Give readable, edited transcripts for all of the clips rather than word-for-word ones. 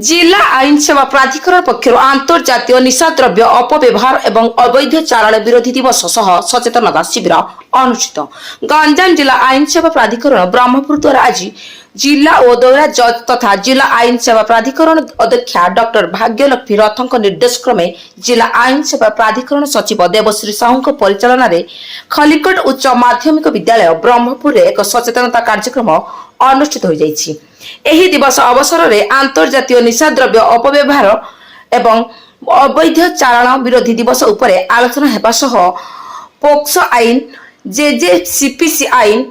जिला आईन सेवा प्राधिकरण पक्षर अंतर्जातीय निशाद्रव्य अपव्यवहार एवं अवैध चालाण विरोधी दिवस सह सचेतनता शिविर अनुष्ठित। गंजाम जिला आईन सेवा प्राधिकरण ब्रह्मपुर द्वारा आज जिला और दौरा जज तथा जिला आईन सेवा प्राधिकरण अध्यक्षा डॉक्टर भाग्यलक्ष्मी रथों निर्देश क्रमे जिला आईन सेवा प्राधिकरण सचिव देवश्री साहू परिचालन में खलिकोट उच्च माध्यमिक विद्यालय ब्रह्मपुर एक सचेतनता कार्यक्रम अनुष्ठित हो जाइछि। एही दिवस अवसर में अंतर्जातीय निशाद्रव्य अपव्यवहार एवं अवैध चालाण विरोधी दिवस उपरे आलोचना हेबा सह पोक्सो आईन जेजेसीपीसी आईन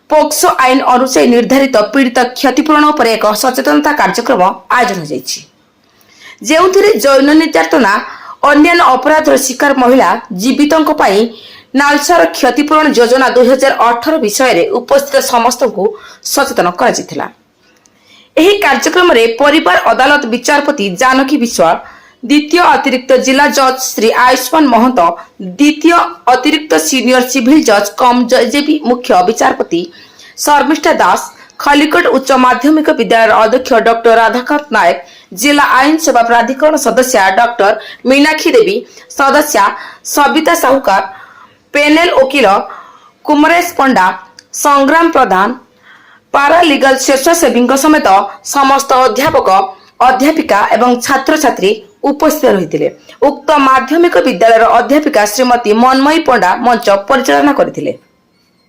पोक्सो आईन अनुसार निर्धारित पीड़ित क्षतिपूरण उपरे एक सचेतनता कार्यक्रम आयोजन हो जाइछि। जेउथिरे जैन निर्यातना अन्य अपराधर शिकार महिला जीवितों पाई नालसार क्षतिपूरण योजना 2018 विषय में उपस्थित समस्त को सचेतन कर एही कार्यक्रम में परिवार अदालत विचारपति जानकी विश्वाल, द्वितीय अतिरिक्त जिला जज श्री आयुष्मान महंत, द्वितीय अतिरिक्त सीनियर सिविल जज कम जेजेबी मुख्य विचारपति शर्मिष्ठा दास, खलिकोट उच्च माध्यमिक विद्यालय अध्यक्ष डॉक्टर राधाकांत नायक, जिला आईन सेवा प्राधिकरण सदस्य डॉक्टर मीनाक्षी देवी, सदस्य सविता साहुकार, पेनेल वकील कुमरेश पंडा, संग्राम प्रधान, पारालीगल स्वेच्छासेवी समेत समस्त अध्यापक अध्यापिका एवं छात्र छात्री उपस्थित रही। उक्त माध्यमिक विद्यालय अध्यापिका श्रीमती मनमयी पंडा मंच परिचालना करथिले।